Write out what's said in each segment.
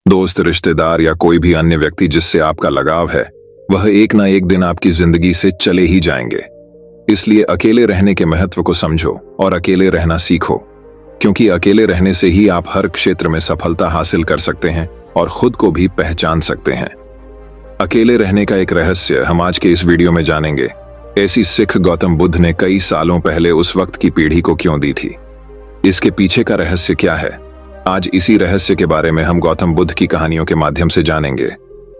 दोस्त, रिश्तेदार या कोई भी अन्य व्यक्ति जिससे आपका लगाव है, वह एक ना एक दिन आपकी जिंदगी से चले ही जाएंगे। इसलिए अकेले रहने के महत्व को समझो और अकेले रहना सीखो, क्योंकि अकेले रहने से ही आप हर क्षेत्र में सफलता हासिल कर सकते हैं और खुद को भी पहचान सकते हैं। अकेले रहने का एक रहस्य हम आज के इस वीडियो में जानेंगे। ऐसी सीख गौतम बुद्ध ने कई सालों पहले उस वक्त की पीढ़ी को क्यों दी थी? इसके पीछे का रहस्य क्या है? आज इसी रहस्य के बारे में हम गौतम बुद्ध की कहानियों के माध्यम से जानेंगे।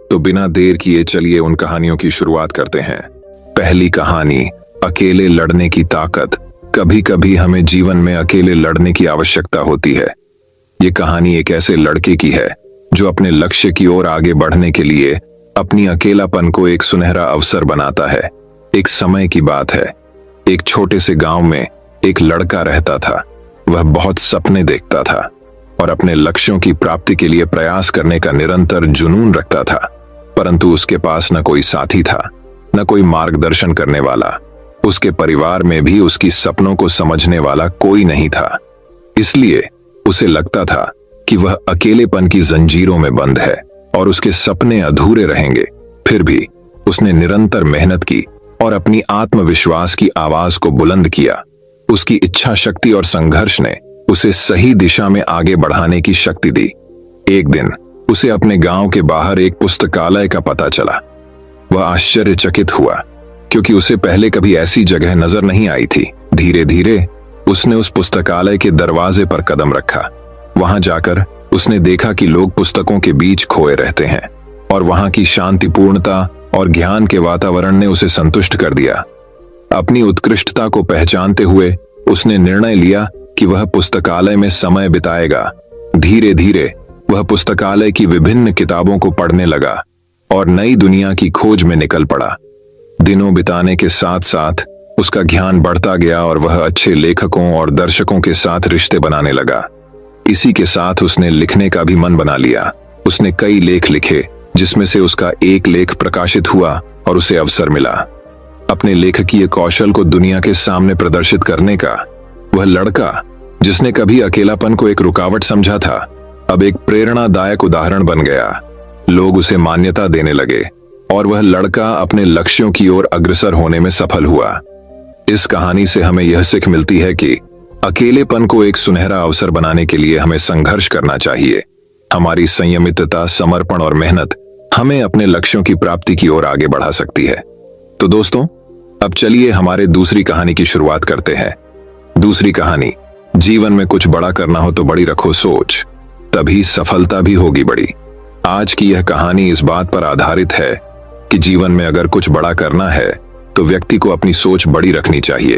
तो बिना देर किए चलिए उन कहानियों की शुरुआत करते हैं। पहली कहानी, अकेले लड़ने की ताकत। कभी कभी हमें जीवन में अकेले लड़ने की आवश्यकता होती है। ये कहानी एक ऐसे लड़के की है जो अपने लक्ष्य की ओर आगे बढ़ने के लिए अपनी अकेलापन को एक सुनहरा अवसर बनाता है। एक समय की बात है, एक छोटे से गांव में एक लड़का रहता था। वह बहुत सपने देखता था और अपने लक्ष्यों की प्राप्ति के लिए प्रयास करने का निरंतर जुनून रखता था, परंतु उसके पास न कोई साथी था, न कोई मार्गदर्शन करने वाला। उसके परिवार में भी उसकी सपनों को समझने वाला कोई नहीं था। इसलिए उसे लगता था कि वह अकेलेपन की जंजीरों में बंद है और उसके सपने अधूरे रहेंगे। फिर भी उसने निरंतर मेहनत की और अपनी आत्मविश्वास की आवाज को बुलंद किया। उसकी इच्छा शक्ति और संघर्ष ने उसे सही दिशा में आगे बढ़ाने की शक्ति दी। एक दिन उसे अपने गांव के बाहर एक पुस्तकालय का पता चला। वह आश्चर्यचकित हुआ, क्योंकि उसे पहले कभी ऐसी जगह नजर नहीं आई थी। धीरे धीरे उसने उस पुस्तकालय के दरवाजे पर कदम रखा। वहां जाकर उसने देखा कि लोग पुस्तकों के बीच खोए रहते हैं और वहां की शांतिपूर्णता और ज्ञान के वातावरण ने उसे संतुष्ट कर दिया। अपनी उत्कृष्टता को पहचानते हुए उसने निर्णय लिया कि वह पुस्तकालय में समय बिताएगा। धीरे धीरे वह पुस्तकालय की विभिन्न किताबों को पढ़ने लगा और नई दुनिया की खोज में निकल पड़ा। दिनों बिताने के साथ साथ उसका ज्ञान बढ़ता गया और वह अच्छे लेखकों और दर्शकों के साथ रिश्ते बनाने लगा। इसी के साथ उसने लिखने का भी मन बना लिया। उसने कई लेख लिखे, जिसमें से उसका एक लेख प्रकाशित हुआ और उसे अवसर मिला अपने लेखकीय कौशल को दुनिया के सामने प्रदर्शित करने का। वह लड़का जिसने कभी अकेलापन को एक रुकावट समझा था, अब एक प्रेरणादायक उदाहरण बन गया। लोग उसे मान्यता देने लगे और वह लड़का अपने लक्ष्यों की ओर अग्रसर होने में सफल हुआ। इस कहानी से हमें यह सीख मिलती है कि अकेलेपन को एक सुनहरा अवसर बनाने के लिए हमें संघर्ष करना चाहिए। हमारी संयमितता, समर्पण और मेहनत हमें अपने लक्ष्यों की प्राप्ति की ओर आगे बढ़ा सकती है। तो दोस्तों, अब चलिए हमारे दूसरी कहानी की शुरुआत करते हैं। दूसरी कहानी, जीवन में कुछ बड़ा करना हो तो बड़ी रखो सोच, तभी सफलता भी होगी बड़ी। आज की यह कहानी इस बात पर आधारित है कि जीवन में अगर कुछ बड़ा करना है तो व्यक्ति को अपनी सोच बड़ी रखनी चाहिए।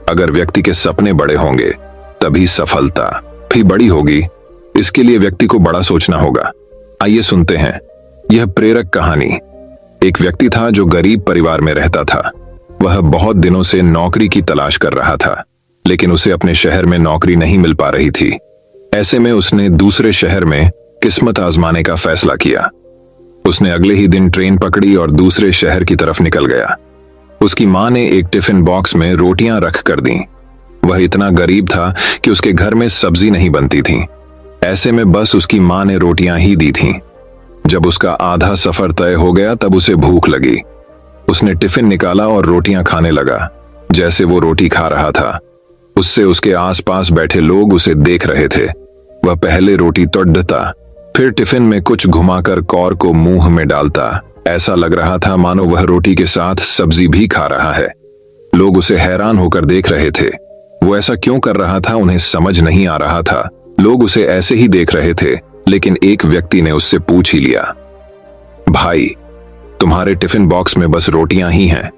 अगर व्यक्ति के सपने बड़े होंगे तभी सफलता भी बड़ी होगी। इसके लिए व्यक्ति को बड़ा सोचना होगा। आइए सुनते हैं यह प्रेरक कहानी। एक व्यक्ति था जो गरीब परिवार में रहता था। वह बहुत दिनों से नौकरी की तलाश कर रहा था, लेकिन उसे अपने शहर में नौकरी नहीं मिल पा रही थी। ऐसे में उसने दूसरे शहर में किस्मत आजमाने का फैसला किया। उसने अगले ही दिन ट्रेन पकड़ी और दूसरे शहर की तरफ निकल गया। उसकी मां ने एक टिफिन बॉक्स में रोटियां रख कर दी। वह इतना गरीब था कि उसके घर में सब्जी नहीं बनती थी। ऐसे में बस उसकी मां ने रोटियां ही दी थीं। जब उसका आधा सफर तय हो गया तब उसे भूख लगी। उसने टिफिन निकाला और रोटियां खाने लगा। जैसे वो रोटी खा रहा था, उससे उसके आसपास बैठे लोग उसे देख रहे थे। वह पहले रोटी तोड़ता, फिर टिफिन में कुछ घुमाकर कौर को मुंह में डालता। ऐसा लग रहा था मानो वह रोटी के साथ सब्जी भी खा रहा है। लोग उसे हैरान होकर देख रहे थे। वो ऐसा क्यों कर रहा था उन्हें समझ नहीं आ रहा था। लोग उसे ऐसे ही देख रहे थे, लेकिन एक व्यक्ति ने उससे पूछ ही लिया, भाई, तुम्हारे टिफिन बॉक्स में बस रोटियां ही हैं,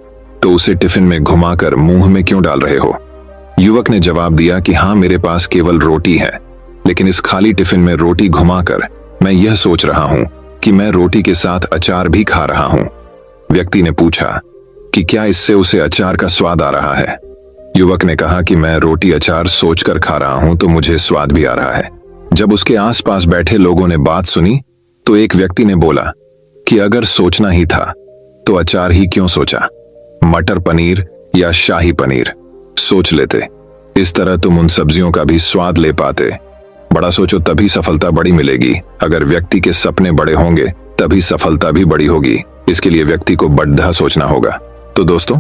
तो उसे टिफिन में घुमाकर मुंह में क्यों डाल रहे हो? युवक ने जवाब दिया कि हाँ, मेरे पास केवल रोटी है, लेकिन इस खाली टिफिन में रोटी घुमाकर मैं यह सोच रहा हूं कि मैं रोटी के साथ अचार भी खा रहा हूं। व्यक्ति ने पूछा कि क्या इससे उसे अचार का स्वाद आ रहा है? युवक ने कहा कि मैं रोटी अचार सोचकर खा रहा हूं तो मुझे स्वाद भी आ रहा है। जब उसके आसपास बैठे लोगों ने बात सुनी तो एक व्यक्ति ने बोला कि अगर सोचना ही था तो अचार ही क्यों सोचा? मटर पनीर या शाही पनीर सोच लेते। इस तरह तुम उन सब्जियों का भी स्वाद ले पाते। बड़ा सोचो तभी सफलता बड़ी मिलेगी। अगर व्यक्ति के सपने बड़े होंगे तभी सफलता भी बड़ी होगी। इसके लिए व्यक्ति को बड़ा सोचना होगा। तो दोस्तों,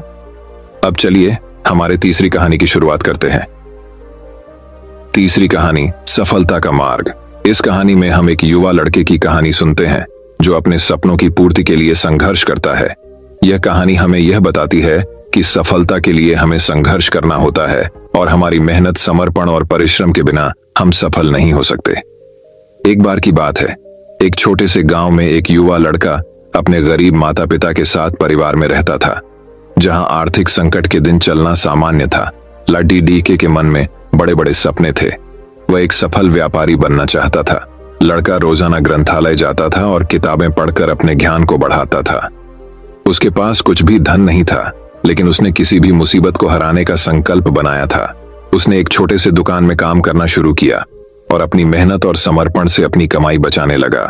अब चलिए हमारे तीसरी कहानी की शुरुआत करते हैं। तीसरी कहानी, सफलता का मार्ग। इस कहानी में हम एक युवा लड़के की कहानी सुनते हैं जो अपने सपनों की पूर्ति के लिए संघर्ष करता है। यह कहानी हमें यह बताती है कि सफलता के लिए हमें संघर्ष करना होता है और हमारी मेहनत, समर्पण और परिश्रम के बिना हम सफल नहीं हो सकते। एक बार की बात है, एक छोटे से गांव में एक युवा लड़का अपने गरीब माता पिता के साथ परिवार में रहता था, जहां आर्थिक संकट के दिन चलना सामान्य था। लड्डी डीके के मन में बड़े बड़े सपने थे। वह एक सफल व्यापारी बनना चाहता था। लड़का रोजाना ग्रंथालय जाता था और किताबें पढ़कर अपने ज्ञान को बढ़ाता था। उसके पास कुछ भी धन नहीं था, लेकिन उसने किसी भी मुसीबत को हराने का संकल्प बनाया था। उसने एक छोटे से दुकान में काम करना शुरू किया और अपनी मेहनत और समर्पण से अपनी कमाई बचाने लगा।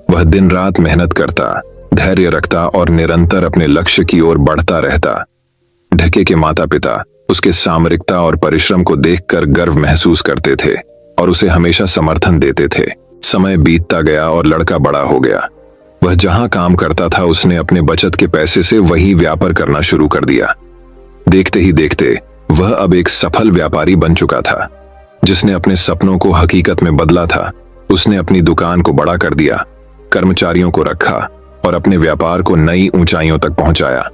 वह दिन रात मेहनत करता, धैर्य रखता और निरंतर अपने लक्ष्य की ओर बढ़ता रहता। ढके के माता पिता उसके सामरिकता और परिश्रम को देखकर गर्व महसूस करते थे और उसे हमेशा समर्थन देते थे। समय बीतता गया और लड़का बड़ा हो गया। वह जहां काम करता था उसने अपने बचत के पैसे से वही व्यापार करना शुरू कर दिया। देखते ही देखते वह अब एक सफल व्यापारी बन चुका था, जिसने अपने सपनों को हकीकत में बदला था। उसने अपनी दुकान को बड़ा कर दिया, कर्मचारियों को रखा और अपने व्यापार को नई ऊंचाइयों तक पहुंचाया।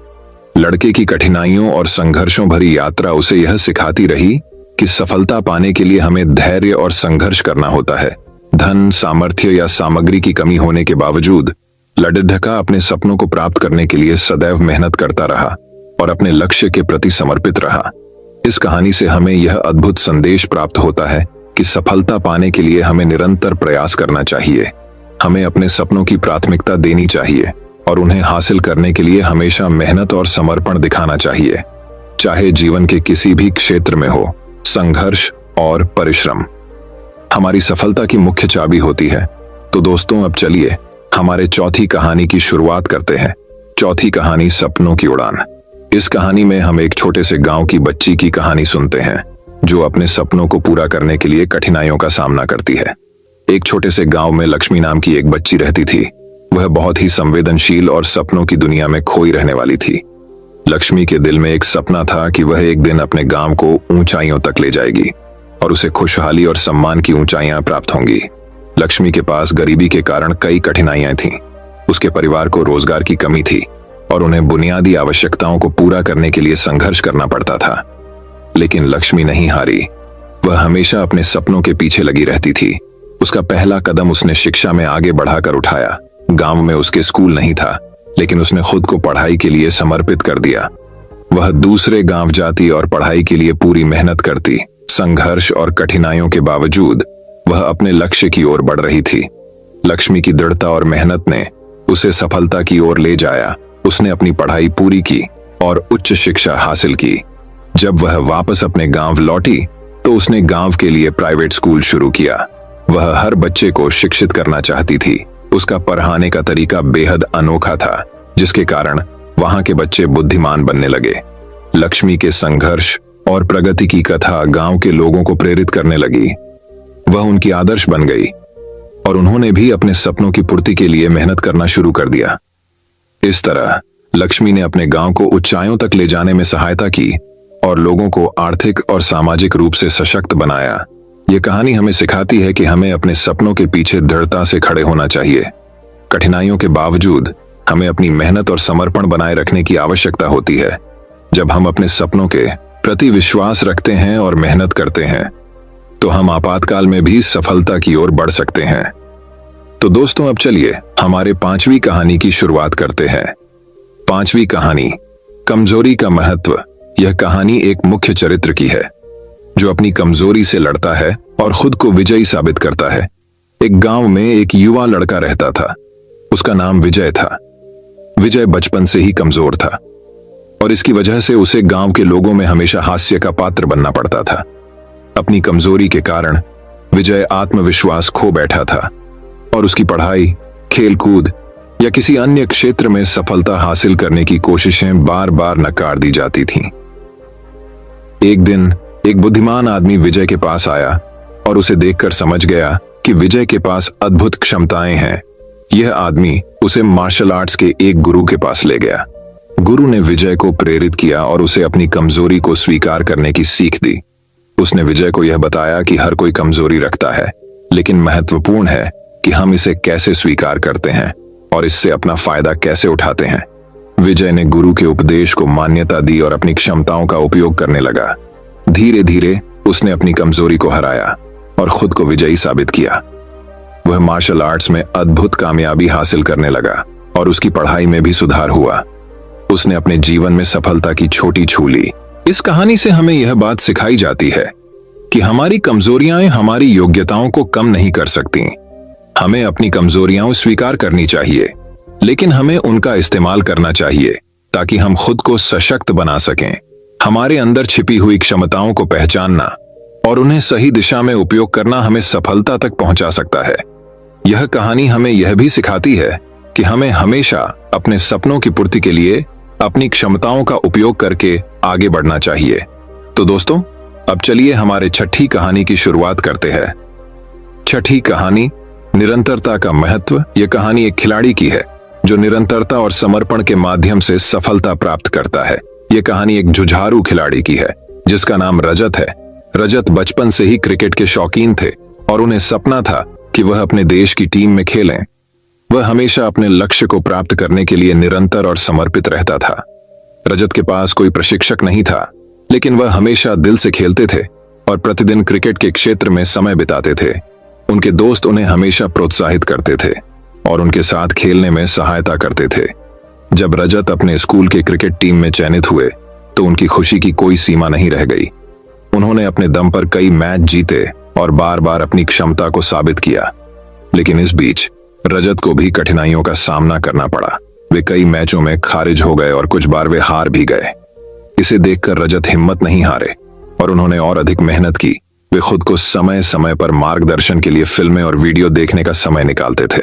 लड़के की कठिनाइयों और संघर्षों भरी यात्रा उसे यह सिखाती रही कि सफलता पाने के लिए हमें धैर्य और संघर्ष करना होता है। धन, सामर्थ्य या सामग्री की कमी होने के बावजूद लड्ढका अपने सपनों को प्राप्त करने के लिए सदैव मेहनत करता रहा और अपने लक्ष्य के प्रति समर्पित रहा। इस कहानी से हमें यह अद्भुत संदेश प्राप्त होता है कि सफलता पाने के लिए हमें निरंतर प्रयास करना चाहिए। हमें अपने सपनों की प्राथमिकता देनी चाहिए और उन्हें हासिल करने के लिए हमेशा मेहनत और समर्पण दिखाना चाहिए, चाहे जीवन के किसी भी क्षेत्र में हो। संघर्ष और परिश्रम हमारी सफलता की मुख्य चाबी होती है। तो दोस्तों, अब चलिए हमारे चौथी कहानी की शुरुआत करते हैं। चौथी कहानी, सपनों की उड़ान। इस कहानी में हम एक छोटे से गांव की बच्ची की कहानी सुनते हैं जो अपने सपनों को पूरा करने के लिए कठिनाइयों का सामना करती है। एक छोटे से गांव में लक्ष्मी नाम की एक बच्ची रहती थी। वह बहुत ही संवेदनशील और सपनों की दुनिया में खोई रहने वाली थी। लक्ष्मी के दिल में एक सपना था कि वह एक दिन अपने गांव को ऊंचाइयों तक ले जाएगी और उसे खुशहाली और सम्मान की ऊंचाइयां प्राप्त होंगी। लक्ष्मी के पास गरीबी के कारण कई कठिनाइयां थीं। उसके परिवार को रोजगार की कमी थी और उन्हें बुनियादी आवश्यकताओं को पूरा करने के लिए संघर्ष करना पड़ता था। लेकिन लक्ष्मी नहीं हारी। वह हमेशा अपने सपनों के पीछे लगी रहती थी। उसका पहला कदम उसने शिक्षा में आगे बढ़ाकर उठाया। गांव में उसके स्कूल नहीं था, लेकिन उसने खुद को पढ़ाई के लिए समर्पित कर दिया। वह दूसरे गांव जाती और पढ़ाई के लिए पूरी मेहनत करती। संघर्ष और कठिनाइयों के बावजूद वह अपने लक्ष्य की ओर बढ़ रही थी। लक्ष्मी की दृढ़ता और मेहनत ने उसे सफलता की ओर ले जाया। उसने अपनी पढ़ाई पूरी की और उच्च शिक्षा हासिल की। जब वह वापस अपने गांव लौटी तो उसने गांव के लिए प्राइवेट स्कूल शुरू किया। वह हर बच्चे को शिक्षित करना चाहती थी। उसका पढ़ाने का तरीका बेहद अनोखा था, जिसके कारण वहां के बच्चे बुद्धिमान बनने लगे। लक्ष्मी के संघर्ष और प्रगति की कथा गांव के लोगों को प्रेरित करने लगी। वह उनकी आदर्श बन गई और उन्होंने भी अपने सपनों की पूर्ति के लिए मेहनत करना शुरू कर दिया। इस तरह लक्ष्मी ने अपने गांव को ऊंचाइयों तक ले जाने में सहायता की और लोगों को आर्थिक और सामाजिक रूप से सशक्त बनाया। यह कहानी हमें सिखाती है कि हमें अपने सपनों के पीछे दृढ़ता से खड़े होना चाहिए। कठिनाइयों के बावजूद हमें अपनी मेहनत और समर्पण बनाए रखने की आवश्यकता होती है। जब हम अपने सपनों के प्रति विश्वास रखते हैं और मेहनत करते हैं, तो हम आपातकाल में भी सफलता की ओर बढ़ सकते हैं। तो दोस्तों, अब चलिए हमारे पांचवी कहानी की शुरुआत करते हैं। पांचवी कहानी, कमजोरी का महत्व। यह कहानी एक मुख्य चरित्र की है जो अपनी कमजोरी से लड़ता है और खुद को विजयी साबित करता है। एक गांव में एक युवा लड़का रहता था। उसका नाम विजय था। विजय बचपन से ही कमजोर था और इसकी वजह से उसे गांव के लोगों में हमेशा हास्य का पात्र बनना पड़ता था। अपनी कमजोरी के कारण विजय आत्मविश्वास खो बैठा था और उसकी पढ़ाई, खेलकूद या किसी अन्य क्षेत्र में सफलता हासिल करने की कोशिशें बार बार नकार दी जाती थीं। एक दिन एक बुद्धिमान आदमी विजय के पास आया और उसे देखकर समझ गया कि विजय के पास अद्भुत क्षमताएं हैं। यह आदमी उसे मार्शल आर्ट्स के एक गुरु के पास ले गया। गुरु ने विजय को प्रेरित किया और उसे अपनी कमजोरी को स्वीकार करने की सीख दी। उसने विजय को यह बताया कि हर कोई कमजोरी रखता है, लेकिन महत्वपूर्ण है कि हम इसे कैसे स्वीकार करते हैं और इससे अपना फायदा कैसे उठाते हैं। विजय ने गुरु के उपदेश को मान्यता दी और अपनी क्षमताओं का उपयोग करने लगा। धीरे धीरे उसने अपनी कमजोरी को हराया और खुद को विजयी साबित किया। वह मार्शल आर्ट्स में अद्भुत कामयाबी हासिल करने लगा और उसकी पढ़ाई में भी सुधार हुआ। उसने अपने जीवन में सफलता की छोटी छू ली। इस कहानी से हमें यह बात सिखाई जाती है कि हमारी कमजोरियां हमारी योग्यताओं को कम नहीं कर सकती। हमें अपनी कमजोरियां स्वीकार करनी चाहिए, लेकिन हमें उनका इस्तेमाल करना चाहिए ताकि हम खुद को सशक्त बना सकें। हमारे अंदर छिपी हुई क्षमताओं को पहचानना और उन्हें सही दिशा में उपयोग करना हमें सफलता तक पहुंचा सकता है। यह कहानी हमें यह भी सिखाती है कि हमें हमेशा अपने सपनों की पूर्ति के लिए अपनी क्षमताओं का उपयोग करके आगे बढ़ना चाहिए। तो दोस्तों, अब चलिए हमारे छठी कहानी की शुरुआत करते हैं। छठी कहानी, निरंतरता का महत्व। यह कहानी एक खिलाड़ी की है जो निरंतरता और समर्पण के माध्यम से सफलता प्राप्त करता है। यह कहानी एक जुझारू खिलाड़ी की है जिसका नाम रजत है। रजत बचपन से ही क्रिकेट के शौकीन थे और उन्हें सपना था कि वह अपने देश की टीम में खेलें। वह हमेशा अपने लक्ष्य को प्राप्त करने के लिए निरंतर और समर्पित रहता था। रजत के पास कोई प्रशिक्षक नहीं था, लेकिन वह हमेशा दिल से खेलते थे और प्रतिदिन क्रिकेट के क्षेत्र में समय बिताते थे। उनके दोस्त उन्हें हमेशा प्रोत्साहित करते थे और उनके साथ खेलने में सहायता करते थे। जब रजत अपने स्कूल के क्रिकेट टीम में चयनित हुए तो उनकी खुशी की कोई सीमा नहीं रह गई। उन्होंने अपने दम पर कई मैच जीते और बार बार अपनी क्षमता को साबित किया। लेकिन इस बीच रजत को भी कठिनाइयों का सामना करना पड़ा। वे कई मैचों में खारिज हो गए और कुछ बार वे हार भी गए। इसे देखकर रजत हिम्मत नहीं हारे और उन्होंने और अधिक मेहनत की। वे खुद को समय समय पर मार्गदर्शन के लिए फिल्में और वीडियो देखने का समय निकालते थे।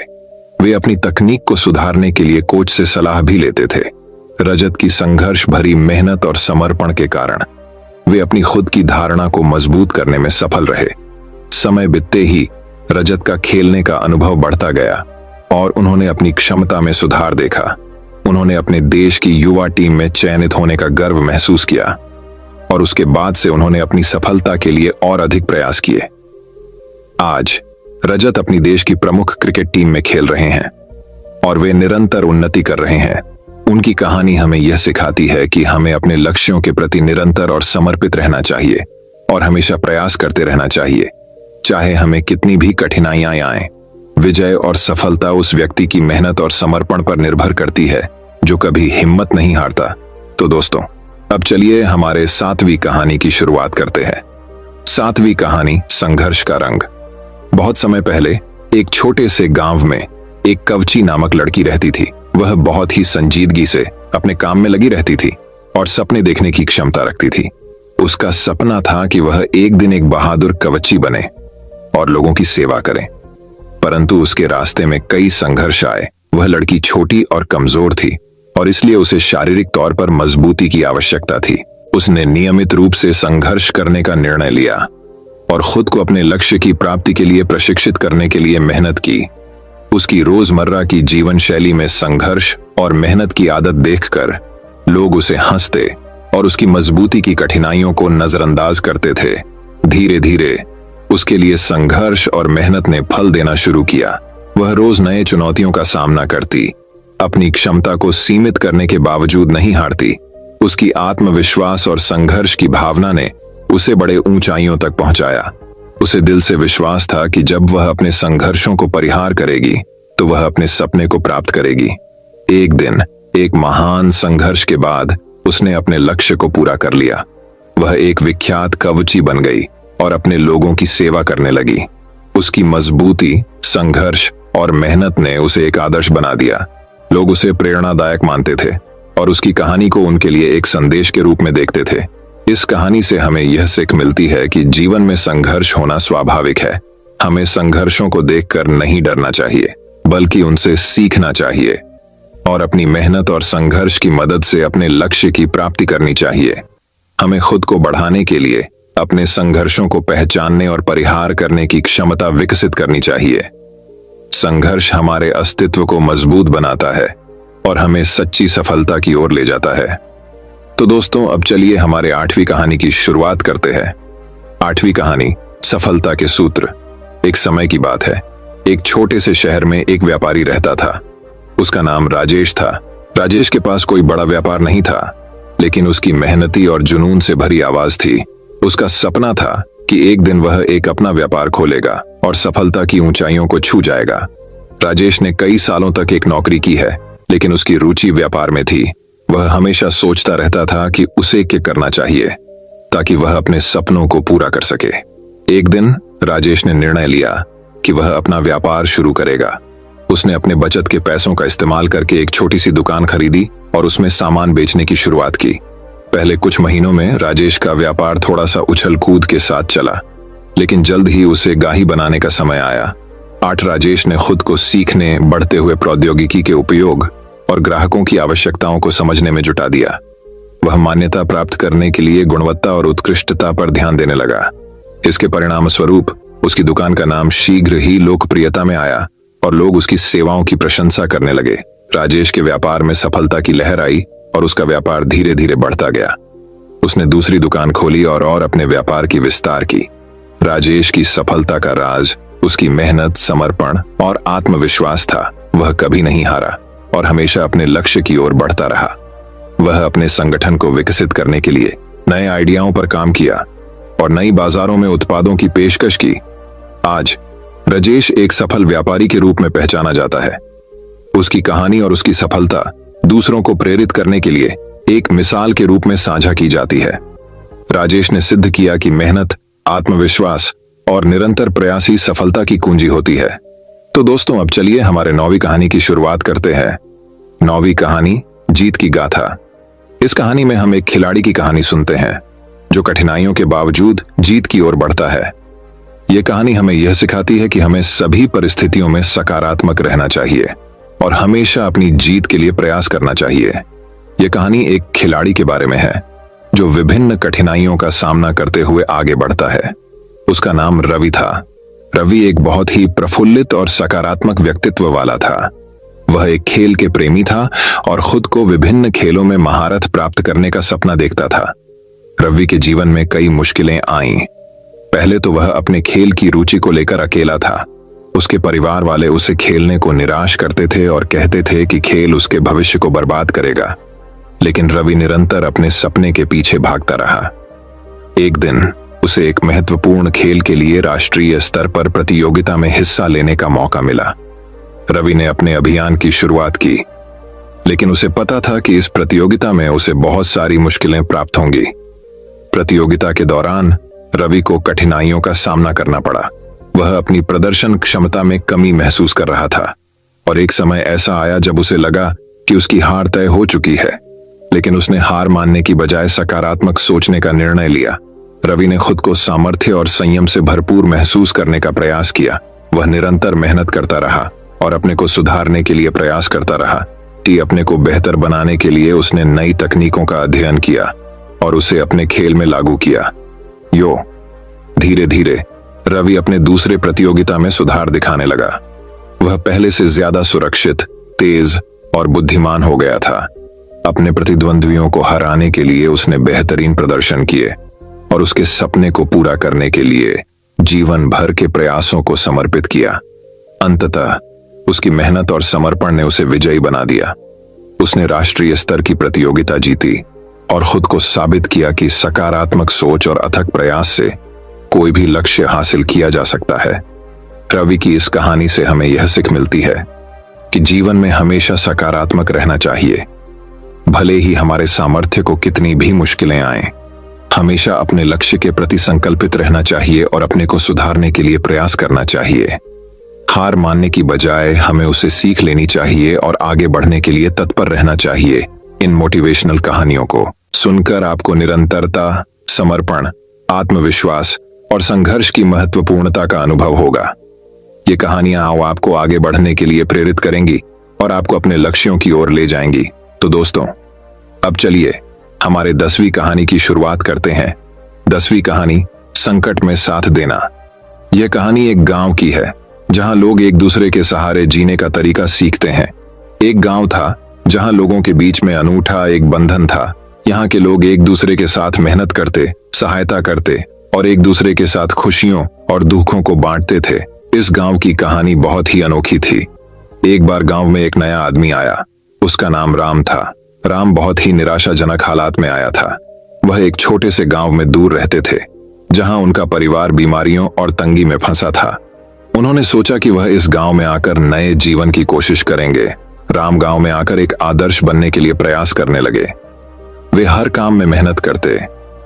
वे अपनी तकनीक को सुधारने के लिए कोच से सलाह भी लेते थे। रजत की संघर्ष भरी मेहनत और समर्पण के कारण वे अपनी खुद की धारणा को मजबूत करने में सफल रहे। समय बीतते ही रजत का खेलने का अनुभव बढ़ता गया और उन्होंने अपनी क्षमता में सुधार देखा। उन्होंने अपने देश की युवा टीम में चयनित होने का गर्व महसूस किया और उसके बाद से उन्होंने अपनी सफलता के लिए और अधिक प्रयास किए। आज रजत अपनी देश की प्रमुख क्रिकेट टीम में खेल रहे हैं और वे निरंतर उन्नति कर रहे हैं। उनकी कहानी हमें यह सिखाती है कि हमें अपने लक्ष्यों के प्रति निरंतर और समर्पित रहना चाहिए और हमेशा प्रयास करते रहना चाहिए, चाहे हमें कितनी भी कठिनाइयां आएं। विजय और सफलता उस व्यक्ति की मेहनत और समर्पण पर निर्भर करती है जो कभी हिम्मत नहीं हारता। तो दोस्तों, अब चलिए हमारे 7वीं कहानी की शुरुआत करते हैं। 7वीं कहानी, संघर्ष का रंग। बहुत समय पहले एक छोटे से गांव में एक कवची नामक लड़की रहती थी। वह बहुत ही संजीदगी से अपने काम में लगी रहती थी और सपने देखने की क्षमता रखती थी। उसका सपना था कि वह एक दिन एक बहादुर कवची बने और लोगों की सेवा करे। परंतु उसके रास्ते में कई संघर्ष आए। वह लड़की छोटी और कमजोर थी और इसलिए उसे शारीरिक तौर पर मजबूती की आवश्यकता थी। उसने नियमित रूप से संघर्ष करने का निर्णय लिया और खुद को अपने लक्ष्य की प्राप्ति के लिए प्रशिक्षित करने के लिए मेहनत की। उसकी रोजमर्रा की जीवन शैली में संघर्ष और मेहनत की आदत देखकर लोग उसे हंसते और उसकी मजबूती की कठिनाइयों को नजरअंदाज करते थे। धीरे धीरे उसके लिए संघर्ष और मेहनत ने फल देना शुरू किया। वह रोज नए चुनौतियों का सामना करती, अपनी क्षमता को सीमित करने के बावजूद नहीं हारती। उसकी आत्मविश्वास और संघर्ष की भावना ने उसे बड़े ऊंचाइयों तक पहुंचाया। उसे दिल से विश्वास था कि जब वह अपने संघर्षों को परिहार करेगी तो वह अपने सपने को प्राप्त करेगी। एक दिन एक महान संघर्ष के बाद उसने अपने लक्ष्य को पूरा कर लिया। वह एक विख्यात कवची बन गई और अपने लोगों की सेवा करने लगी। उसकी मजबूती, संघर्ष और मेहनत ने उसे एक आदर्श बना दिया। लोग उसे प्रेरणादायक मानते थे और उसकी कहानी को उनके लिए एक संदेश के रूप में देखते थे। इस कहानी से हमें यह सीख मिलती है कि जीवन में संघर्ष होना स्वाभाविक है। हमें संघर्षों को देखकर नहीं डरना चाहिए, बल्कि उनसे सीखना चाहिए और अपनी मेहनत और संघर्ष की मदद से अपने लक्ष्य की प्राप्ति करनी चाहिए। हमें खुद को बढ़ाने के लिए अपने संघर्षों को पहचानने और परिहार करने की क्षमता विकसित करनी चाहिए। संघर्ष हमारे अस्तित्व को मजबूत बनाता है और हमें सच्ची सफलता की ओर ले जाता है। तो दोस्तों, अब चलिए हमारे 8वीं कहानी की शुरुआत करते हैं। 8वीं कहानी, सफलता के सूत्र। एक समय की बात है, एक छोटे से शहर में एक व्यापारी रहता था। उसका नाम राजेश था। राजेश के पास कोई बड़ा व्यापार नहीं था, लेकिन उसकी मेहनती और जुनून से भरी आवाज थी। उसका सपना था कि एक दिन वह एक अपना व्यापार खोलेगा और सफलता की ऊंचाइयों को छू जाएगा। राजेश ने कई सालों तक एक नौकरी की है, लेकिन उसकी रुचि व्यापार में थी। वह हमेशा सोचता रहता था कि उसे क्या करना चाहिए ताकि वह अपने सपनों को पूरा कर सके। एक दिन राजेश ने निर्णय लिया कि वह अपना व्यापार शुरू करेगा। उसने अपने बचत के पैसों का इस्तेमाल करके एक छोटी सी दुकान खरीदी और उसमें सामान बेचने की शुरुआत की। पहले कुछ महीनों में राजेश का व्यापार थोड़ा सा उछल कूद के साथ चला, लेकिन जल्द ही उसे गाही बनाने का समय आया। राजेश ने खुद को सीखने, बढ़ते हुए प्रौद्योगिकी के उपयोग और ग्राहकों की आवश्यकताओं को समझने में जुटा दिया। वह मान्यता प्राप्त करने के लिए गुणवत्ता और उत्कृष्टता पर ध्यान देने लगा। इसके परिणाम स्वरूप उसकी दुकान का नाम शीघ्र ही लोकप्रियता में आया और लोग उसकी सेवाओं की प्रशंसा करने लगे। राजेश के व्यापार में सफलता की लहर आई और उसका व्यापार धीरे धीरे बढ़ता गया। उसने दूसरी दुकान खोली और अपने व्यापार की विस्तार की। राजेश की सफलता का राज उसकी मेहनत, समर्पण और आत्मविश्वास था। वह कभी नहीं हारा और हमेशा अपने लक्ष्य की ओर बढ़ता रहा। वह अपने संगठन को विकसित करने के लिए नए आइडियाओं पर काम किया और नई बाजारों में उत्पादों की पेशकश की। आज राजेश एक सफल व्यापारी के रूप में पहचाना जाता है। उसकी कहानी और उसकी सफलता दूसरों को प्रेरित करने के लिए एक मिसाल के रूप में साझा की जाती है। राजेश ने सिद्ध किया कि मेहनत, आत्मविश्वास और निरंतर प्रयास ही सफलता की कुंजी होती है। तो दोस्तों, अब चलिए हमारे 9वीं कहानी की शुरुआत करते हैं। 9वीं कहानी, जीत की गाथा। इस कहानी में हम एक खिलाड़ी की कहानी सुनते हैं जो कठिनाइयों के बावजूद जीत की ओर बढ़ता है। यह कहानी हमें यह सिखाती है कि हमें सभी परिस्थितियों में सकारात्मक रहना चाहिए और हमेशा अपनी जीत के लिए प्रयास करना चाहिए। यह कहानी एक खिलाड़ी के बारे में है जो विभिन्न कठिनाइयों का सामना करते हुए आगे बढ़ता है। उसका नाम रवि था। रवि एक बहुत ही प्रफुल्लित और सकारात्मक व्यक्तित्व वाला था। वह एक खेल के प्रेमी था और खुद को विभिन्न खेलों में महारत प्राप्त करने का सपना देखता था। रवि के जीवन में कई मुश्किलें आईं। पहले तो वह अपने खेल की रुचि को लेकर अकेला था। उसके परिवार वाले उसे खेलने को निराश करते थे और कहते थे कि खेल उसके भविष्य को बर्बाद करेगा। लेकिन रवि निरंतर अपने सपने के पीछे भागता रहा। एक दिन उसे एक महत्वपूर्ण खेल के लिए राष्ट्रीय स्तर पर प्रतियोगिता में हिस्सा लेने का मौका मिला। रवि ने अपने अभियान की शुरुआत की, लेकिन उसे पता था कि इस प्रतियोगिता में उसे बहुत सारी मुश्किलें प्राप्त होंगी। प्रतियोगिता के दौरान रवि को कठिनाइयों का सामना करना पड़ा। वह अपनी प्रदर्शन क्षमता में कमी महसूस कर रहा था और एक समय ऐसा आया जब उसे लगा कि उसकी हार तय हो चुकी है। लेकिन उसने हार मानने की बजाय सकारात्मक सोचने का निर्णय लिया। रवि ने खुद को सामर्थ्य और संयम से भरपूर महसूस करने का प्रयास किया। वह निरंतर मेहनत करता रहा और अपने को सुधारने के लिए प्रयास करता रहा। अपने को बेहतर बनाने के लिए उसने नई तकनीकों का अध्ययन किया और उसे अपने खेल में लागू किया। धीरे धीरे रवि अपने दूसरे प्रतियोगिता में सुधार दिखाने लगा। वह पहले से ज्यादा सुरक्षित, तेज और बुद्धिमान हो गया था। अपने प्रतिद्वंद्वियों को हराने के लिए उसने बेहतरीन प्रदर्शन किए और उसके सपने को पूरा करने के लिए जीवन भर के प्रयासों को समर्पित किया। अंततः उसकी मेहनत और समर्पण ने उसे विजयी बना दिया। उसने राष्ट्रीय स्तर की प्रतियोगिता जीती और खुद को साबित किया कि सकारात्मक सोच और अथक प्रयास से कोई भी लक्ष्य हासिल किया जा सकता है। रवि की इस कहानी से हमें यह सीख मिलती है कि जीवन में हमेशा सकारात्मक रहना चाहिए। भले ही हमारे सामर्थ्य को कितनी भी मुश्किलें आएं, हमेशा अपने लक्ष्य के प्रति संकल्पित रहना चाहिए और अपने को सुधारने के लिए प्रयास करना चाहिए। हार मानने की बजाय हमें उसे सीख लेनी चाहिए और आगे बढ़ने के लिए तत्पर रहना चाहिए। इन मोटिवेशनल कहानियों को सुनकर आपको निरंतरता, समर्पण, आत्मविश्वास और संघर्ष की महत्वपूर्णता का अनुभव होगा। ये कहानियां आपको आगे बढ़ने के लिए प्रेरित करेंगी और आपको अपने लक्ष्यों की ओर ले जाएंगी। तो दोस्तों, अब चलिए हमारे 10वीं कहानी की शुरुआत करते हैं, 10वीं कहानी, संकट में साथ देना। यह कहानी एक गांव की है जहां लोग एक दूसरे के सहारे जीने का तरीका सीखते हैं। एक गांव था जहां लोगों के बीच में अनूठा एक बंधन था। यहाँ के लोग एक दूसरे के साथ मेहनत करते, सहायता करते और एक दूसरे के साथ खुशियों और दुखों को बांटते थे। इस गांव की कहानी बहुत ही अनोखी थी। एक बार गांव में एक नया आदमी आया। उसका नाम राम था। राम बहुत ही निराशाजनक हालात में आया था। वह एक छोटे से गांव में दूर रहते थे जहां उनका परिवार बीमारियों और तंगी में फंसा था। उन्होंने सोचा कि वह इस गांव में आकर नए जीवन की कोशिश करेंगे। राम गांव में आकर एक आदर्श बनने के लिए प्रयास करने लगे। वे हर काम में मेहनत करते,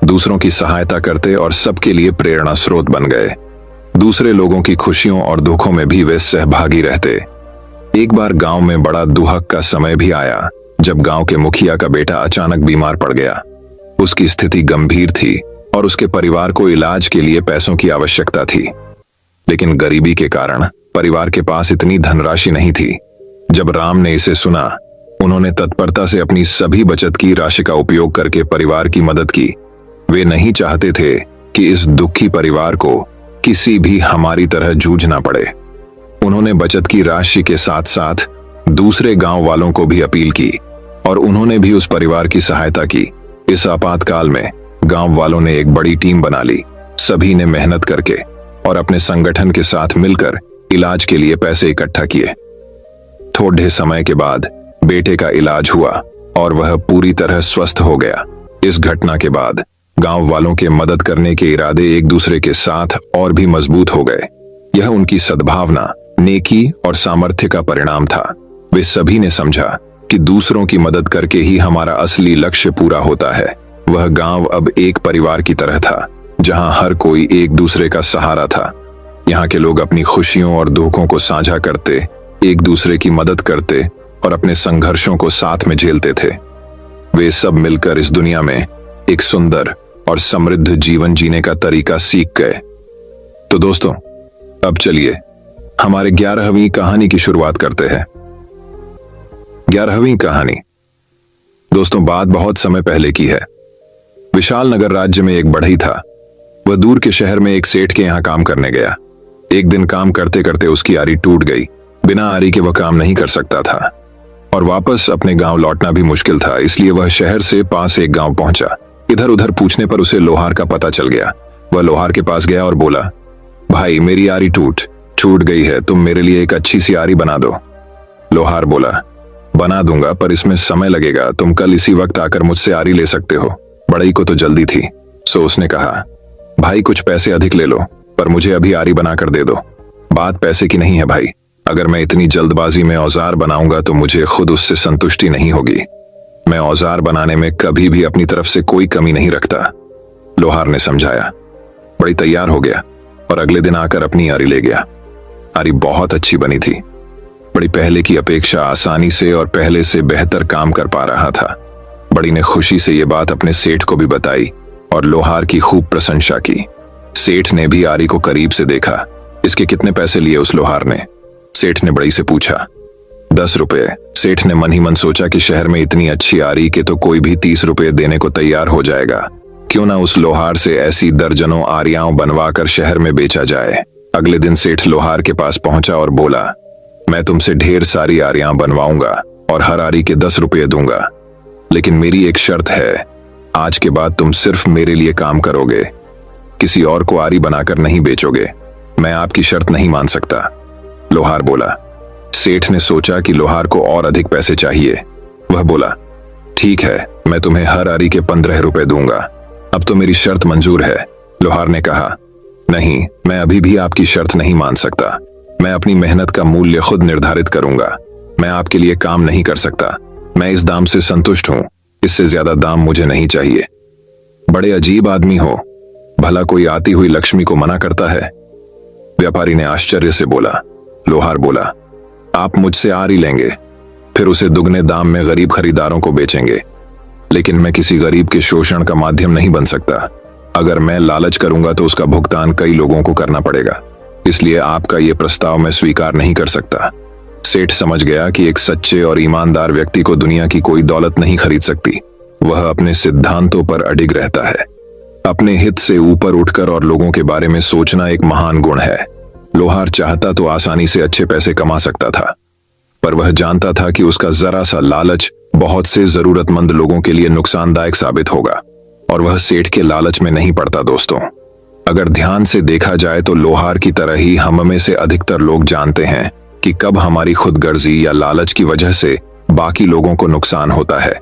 दूसरों की सहायता करते और सबके लिए प्रेरणा स्रोत बन गए। दूसरे लोगों की खुशियों और दुखों में भी वे सहभागी रहते। एक बार गांव में बड़ा दुहक का समय भी आया जब गांव के मुखिया का बेटा अचानक बीमार पड़ गया। उसकी स्थिति गंभीर थी और उसके परिवार को इलाज के लिए पैसों की आवश्यकता थी। लेकिन गरीबी के कारण परिवार के पास इतनी धनराशि नहीं थी। जब राम ने इसे सुना, उन्होंने तत्परता से अपनी सभी बचत की राशि का उपयोग करके परिवार की मदद की। वे नहीं चाहते थे कि इस दुखी परिवार को किसी भी हमारी तरह जूझना पड़े। उन्होंने बचत की राशि के साथ साथ दूसरे गांव वालों को भी अपील की और उन्होंने भी उस परिवार की सहायता की। इस आपातकाल में गांव वालों ने एक बड़ी टीम बना ली। सभी ने मेहनत करके और अपने संगठन के साथ मिलकर इलाज के लिए पैसे इकट्ठा किए। थोड़े समय के बाद बेटे का इलाज हुआ और वह पूरी तरह स्वस्थ हो गया। इस घटना के बाद गांव वालों के मदद करने के इरादे एक दूसरे के साथ और भी मजबूत हो गए। यह उनकी सद्भावना, नेकी और सामर्थ्य का परिणाम था। वे सभी ने समझा कि दूसरों की मदद करके ही हमारा असली लक्ष्य पूरा होता है। वह गांव अब एक परिवार की तरह था जहां हर कोई एक दूसरे का सहारा था। यहाँ के लोग अपनी खुशियों और दुखों को साझा करते, एक दूसरे की मदद करते और अपने संघर्षों को साथ में झेलते थे। वे सब मिलकर इस दुनिया में एक सुंदर और समृद्ध जीवन जीने का तरीका सीख गए। तो दोस्तों, अब चलिए हमारे 11वीं कहानी की शुरुआत करते हैं। 11वीं कहानी दोस्तों बात बहुत समय पहले की है। विशाल नगर राज्य में एक बढ़ई था। वह दूर के शहर में एक सेठ के यहाँ काम करने गया। एक दिन काम करते करते उसकी आरी टूट गई। बिना आरी के वह काम नहीं कर सकता था और वापस अपने गांव लौटना भी मुश्किल था। इसलिए वह शहर से पास एक गांव पहुंचा। इधर उधर पूछने पर उसे लोहार का पता चल गया। वह लोहार के पास गया और बोला, भाई मेरी आरी छूट गई है, तुम मेरे लिए एक अच्छी सी आरी बना दो। लोहार बोला, बना दूंगा पर इसमें समय लगेगा। तुम कल इसी वक्त आकर मुझसे आरी ले सकते हो। बढ़ई को तो जल्दी थी, सो उसने कहा, भाई कुछ पैसे अधिक ले लो पर मुझे अभी आरी बना कर दे दो। बात पैसे की नहीं है भाई, अगर मैं इतनी जल्दबाजी में औजार बनाऊंगा तो मुझे खुद उससे संतुष्टि नहीं होगी। मैं औजार बनाने में कभी भी अपनी तरफ से कोई कमी नहीं रखता। लोहार ने समझाया। बड़ी तैयार हो गया और अगले दिन आकर अपनी आरी ले गया। आरी बहुत अच्छी बनी थी। बड़ी पहले की अपेक्षा आसानी से और पहले से बेहतर काम कर पा रहा था। बड़ी ने खुशी से ये बात अपने सेठ को भी बताई और लोहार की खूब प्रशंसा की। सेठ ने भी आरी को करीब से देखा। इसके कितने पैसे लिए उस लोहार ने? सेठ ने बड़ी से पूछा। 10 रुपए। सेठ ने मन ही मन सोचा कि शहर में इतनी अच्छी आरी के तो कोई भी 30 रुपए देने को तैयार हो जाएगा। क्यों ना उस लोहार से ऐसी दर्जनों आरियां बनवाकर शहर में बेचा जाए। अगले दिन सेठ लोहार के पास पहुंचा और बोला, मैं तुमसे ढेर सारी आरियां बनवाऊंगा और हर आरी के 10 रुपये दूंगा, लेकिन मेरी एक शर्त है, आज के बाद तुम सिर्फ मेरे लिए काम करोगे, किसी और को आरी बनाकर नहीं बेचोगे। मैं आपकी शर्त नहीं मान सकता। लोहार बोला। सेठ ने सोचा कि लोहार को और अधिक पैसे चाहिए। वह बोला, ठीक है, मैं तुम्हें हर आरी के 15 रुपए दूंगा। अब तो मेरी शर्त मंजूर है। लोहार ने कहा, नहीं, मैं अभी भी आपकी शर्त नहीं मान सकता। मैं अपनी मेहनत का मूल्य खुद निर्धारित करूंगा। मैं आपके लिए काम नहीं कर सकता। मैं इस दाम से संतुष्ट हूं, इससे ज्यादा दाम मुझे नहीं चाहिए। बड़े अजीब आदमी हो, भला कोई आती हुई लक्ष्मी को मना करता है? व्यापारी ने आश्चर्य से बोला। लोहार बोला, आप मुझसे आरी लेंगे, फिर उसे दुगने दाम में गरीब खरीदारों को बेचेंगे, लेकिन मैं किसी गरीब के शोषण का माध्यम नहीं बन सकता। अगर मैं लालच करूंगा तो उसका भुगतान कई लोगों को करना पड़ेगा, इसलिए आपका यह प्रस्ताव मैं स्वीकार नहीं कर सकता। सेठ समझ गया कि एक सच्चे और ईमानदार व्यक्ति को दुनिया की कोई दौलत नहीं खरीद सकती। वह अपने सिद्धांतों पर अडिग रहता है। अपने हित से ऊपर उठकर और लोगों के बारे में सोचना एक महान गुण है। लोहार चाहता तो आसानी से अच्छे पैसे कमा सकता था, पर वह जानता था कि उसका जरा सा लालच बहुत से जरूरतमंद लोगों के लिए नुकसानदायक साबित होगा, और वह सेठ के लालच में नहीं पड़ता। दोस्तों, अगर ध्यान से देखा जाए तो लोहार की तरह ही हम में से अधिकतर लोग जानते हैं कि कब हमारी खुदगर्जी या लालच की वजह से बाकी लोगों को नुकसान होता है,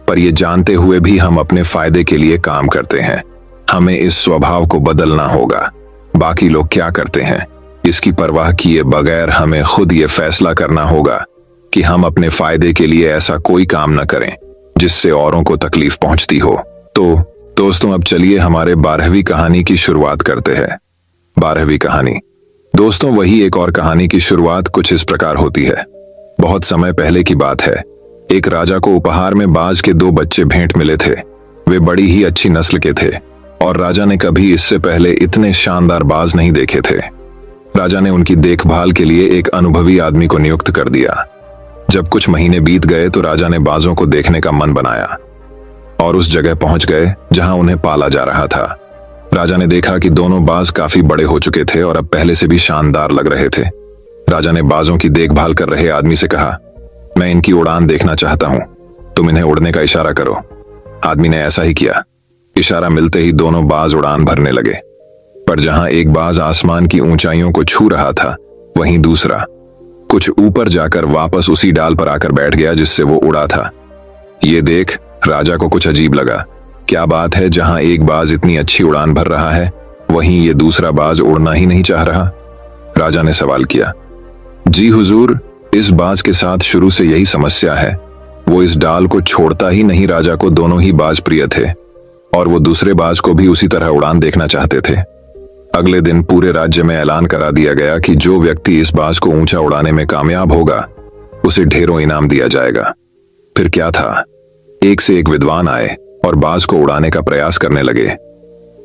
पर यह जानते हुए भी हम अपने फायदे के लिए काम करते हैं। हमें इस स्वभाव को बदलना होगा। बाकी लोग क्या करते हैं इसकी परवाह किए बगैर हमें खुद ये फैसला करना होगा कि हम अपने फायदे के लिए ऐसा कोई काम न करें जिससे औरों को तकलीफ पहुंचती हो। तो दोस्तों, अब चलिए हमारे 12वीं कहानी की शुरुआत करते हैं। 12वीं कहानी। दोस्तों, वही एक और कहानी की शुरुआत कुछ इस प्रकार होती है। बहुत समय पहले की बात है। एक राजा को उपहार में बाज के 2 बच्चे भेंट मिले थे। वे बड़ी ही अच्छी नस्ल के थे और राजा ने कभी इससे पहले इतने शानदार बाज नहीं देखे थे। राजा ने उनकी देखभाल के लिए एक अनुभवी आदमी को नियुक्त कर दिया। जब कुछ महीने बीत गए तो राजा ने बाजों को देखने का मन बनाया और उस जगह पहुंच गए जहां उन्हें पाला जा रहा था। राजा ने देखा कि दोनों बाज काफी बड़े हो चुके थे और अब पहले से भी शानदार लग रहे थे। राजा ने बाजों की देखभाल कर रहे आदमी से कहा, मैं इनकी उड़ान देखना चाहता हूं, तुम इन्हें उड़ने का इशारा करो। आदमी ने ऐसा ही किया। इशारा मिलते ही दोनों बाज उड़ान भरने लगे, पर जहां एक बाज आसमान की ऊंचाइयों को छू रहा था, वहीं दूसरा कुछ ऊपर जाकर वापस उसी डाल पर आकर बैठ गया जिससे वो उड़ा था। ये देख राजा को कुछ अजीब लगा। क्या बात है, जहां एक बाज इतनी अच्छी उड़ान भर रहा है, वहीं ये दूसरा बाज उड़ना ही नहीं चाह रहा? राजा ने सवाल किया। जी हुजूर, इस बाज के साथ शुरू से यही समस्या है। वो इस डाल को छोड़ता ही नहीं। राजा को दोनों ही बाज प्रिय थे और वो दूसरे बाज को भी उसी तरह उड़ान देखना चाहते थे। अगले दिन पूरे राज्य में ऐलान करा दिया गया कि जो व्यक्ति इस बाज को ऊंचा उड़ाने में कामयाब होगा उसे ढेरों इनाम दिया जाएगा। फिर क्या था, एक से एक विद्वान आए और बाज को उड़ाने का प्रयास करने लगे,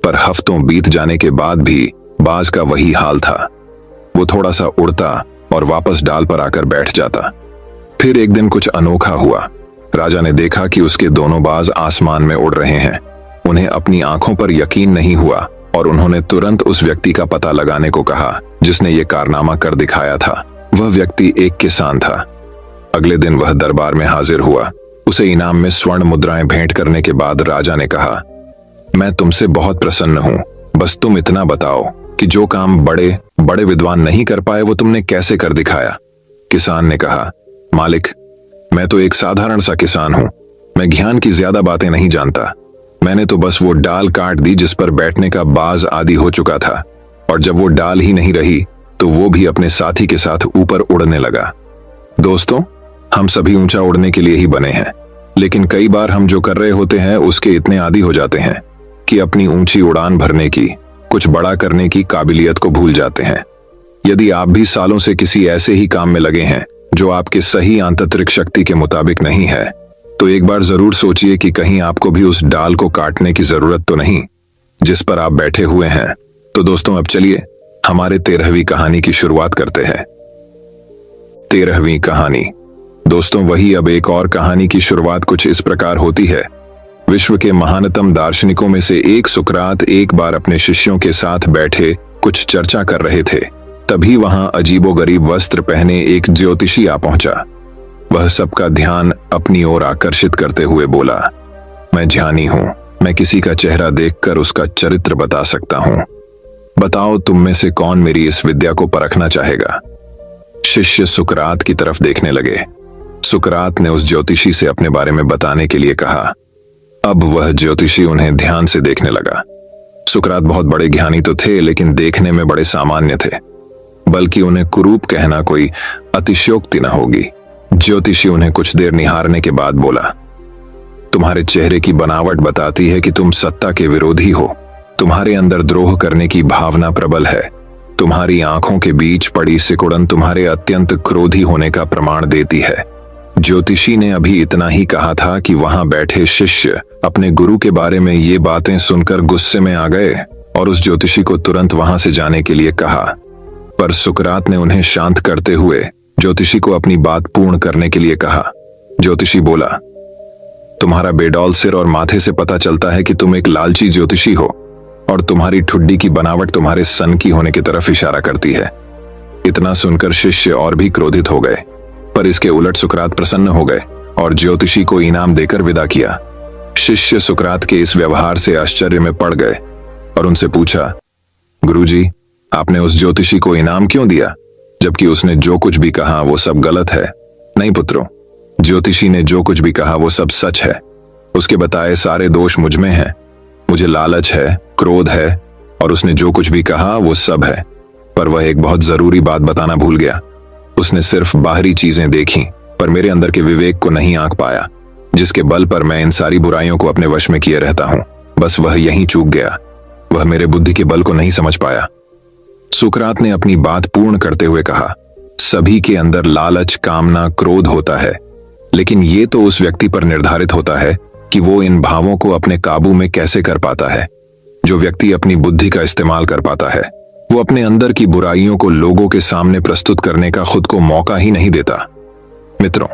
पर हफ्तों बीत जाने के बाद भी बाज का वही हाल था। वो थोड़ा सा उड़ता और वापस डाल पर आकर बैठ जाता। फिर एक दिन कुछ अनोखा हुआ। राजा ने देखा कि उसके दोनों बाज आसमान में उड़ रहे हैं। उन्हें अपनी आंखों पर यकीन नहीं हुआ और उन्होंने तुरंत उस व्यक्ति का पता लगाने को कहा जिसने ये कारनामा कर दिखाया था। वह व्यक्ति एक किसान था। अगले दिन वह दरबार में हाजिर हुआ। उसे इनाम में स्वर्ण मुद्राएं भेंट करने के बाद राजा ने कहा, मैं तुमसे बहुत प्रसन्न हूं, बस तुम इतना बताओ कि जो काम बड़े बड़े विद्वान नहीं कर पाए वो तुमने कैसे कर दिखाया। किसान ने कहा, मालिक, मैं तो एक साधारण सा किसान हूं। मैं ज्ञान की ज्यादा बातें नहीं जानता। मैंने तो बस वो डाल काट दी जिस पर बैठने का बाज आदि हो चुका था, और जब वो डाल ही नहीं रही तो वो भी अपने साथी के साथ ऊपर उड़ने लगा। दोस्तों, हम सभी ऊंचा उड़ने के लिए ही बने हैं, लेकिन कई बार हम जो कर रहे होते हैं उसके इतने आदी हो जाते हैं कि अपनी ऊंची उड़ान भरने की, कुछ बड़ा करने की काबिलियत को भूल जाते हैं। यदि आप भी सालों से किसी ऐसे ही काम में लगे हैं जो आपके सही आंतरिक शक्ति के मुताबिक नहीं है, तो एक बार जरूर सोचिए कि कहीं आपको भी उस डाल को काटने की जरूरत तो नहीं जिस पर आप बैठे हुए हैं। तो दोस्तों, अब चलिए हमारे 13वीं कहानी की शुरुआत करते हैं। 13वीं कहानी। दोस्तों, वही अब एक और कहानी की शुरुआत कुछ इस प्रकार होती है। विश्व के महानतम दार्शनिकों में से एक सुकरात एक बार अपने शिष्यों के साथ बैठे कुछ चर्चा कर रहे थे। तभी वहां अजीबोगरीब वस्त्र पहने एक ज्योतिषी आ पहुंचा। वह सबका ध्यान अपनी ओर आकर्षित करते हुए बोला, मैं ज्ञानी हूं, मैं किसी का चेहरा देखकर उसका चरित्र बता सकता हूं। बताओ, तुम में से कौन मेरी इस विद्या को परखना चाहेगा? शिष्य सुकरात की तरफ देखने लगे। सुकरात ने उस ज्योतिषी से अपने बारे में बताने के लिए कहा। अब वह ज्योतिषी उन्हें ध्यान से देखने लगा। सुकरात बहुत बड़े ज्ञानी तो थे, लेकिन देखने में बड़े सामान्य थे, बल्कि उन्हें कुरूप कहना कोई अतिशयोक्ति न होगी। ज्योतिषी उन्हें कुछ देर निहारने के बाद बोला, तुम्हारे चेहरे की बनावट बताती है कि तुम सत्ता के विरोधी हो। तुम्हारे अंदर द्रोह करने की भावना प्रबल है। तुम्हारी आंखों के बीच पड़ी सिकुड़न तुम्हारे अत्यंत क्रोधी होने का प्रमाण देती है। ज्योतिषी ने अभी इतना ही कहा था कि वहां बैठे शिष्य अपने गुरु के बारे में ये बातें सुनकर गुस्से में आ गए और उस ज्योतिषी को तुरंत वहां से जाने के लिए कहा। पर सुकरात ने उन्हें शांत करते हुए ज्योतिषी को अपनी बात पूर्ण करने के लिए कहा। ज्योतिषी बोला, तुम्हारा बेडौल सिर और माथे से पता चलता है कि तुम एक लालची ज्योतिषी हो। और तुम्हारी ठुड्डी की बनावट तुम्हारे सन की होने की तरफ इशारा करती है। इतना सुनकर शिष्य और भी क्रोधित हो गए, पर इसके उलट सुकरात प्रसन्न हो गए और ज्योतिषी को इनाम देकर विदा किया। शिष्य सुकरात के इस व्यवहार से आश्चर्य में पड़ गए और उनसे पूछा, गुरुजी, आपने उस ज्योतिषी को इनाम क्यों दिया, जबकि उसने जो कुछ भी कहा वो सब गलत है? नहीं पुत्रों, ज्योतिषी ने जो कुछ भी कहा वो सब सच है। उसके बताए सारे दोष मुझ में हैं। मुझे लालच है, क्रोध है, और उसने जो कुछ भी कहा वो सब है। पर वह एक बहुत जरूरी बात बताना भूल गया। उसने सिर्फ बाहरी चीजें देखी, पर मेरे अंदर के विवेक को नहीं आंक पाया, जिसके बल पर मैं इन सारी बुराइयों को अपने वश में किए रहता हूं। बस वह यहीं चूक गया। वह मेरे बुद्धि के बल को नहीं समझ पाया। सुकरात ने अपनी बात पूर्ण करते हुए कहा, सभी के अंदर लालच, कामना, क्रोध होता है, लेकिन ये तो उस व्यक्ति पर निर्धारित होता है कि वो इन भावों को अपने काबू में कैसे कर पाता है। जो व्यक्ति अपनी बुद्धि का इस्तेमाल कर पाता है, वो अपने अंदर की बुराइयों को लोगों के सामने प्रस्तुत करने का खुद को मौका ही नहीं देता। मित्रों,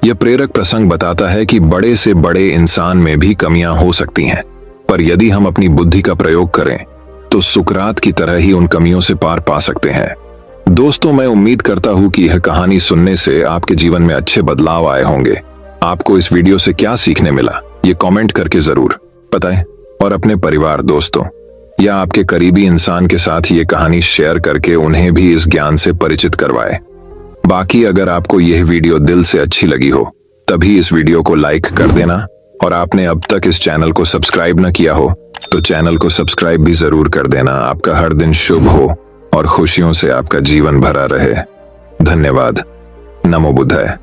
यह प्रेरक प्रसंग बताता है कि बड़े से बड़े इंसान में भी कमियां हो सकती हैं, पर यदि हम अपनी बुद्धि का प्रयोग करें तो सुकरात की तरह ही उन कमियों से पार पा सकते हैं। दोस्तों, मैं उम्मीद करता हूं कि यह कहानी सुनने से आपके जीवन में अच्छे बदलाव आए होंगे। आपको इस वीडियो से क्या सीखने मिला, ये कमेंट करके जरूर बताएं और अपने परिवार, दोस्तों या आपके करीबी इंसान के साथ ये कहानी शेयर करके उन्हें भी इस ज्ञान से परिचित करवाएं। बाकी अगर आपको यह वीडियो दिल से अच्छी लगी हो तभी इस वीडियो को लाइक कर देना, और आपने अब तक इस चैनल को सब्सक्राइब न किया हो तो चैनल को सब्सक्राइब भी जरूर कर देना। आपका हर दिन शुभ हो और खुशियों से आपका जीवन भरा रहे। धन्यवाद। नमो बुद्धाय।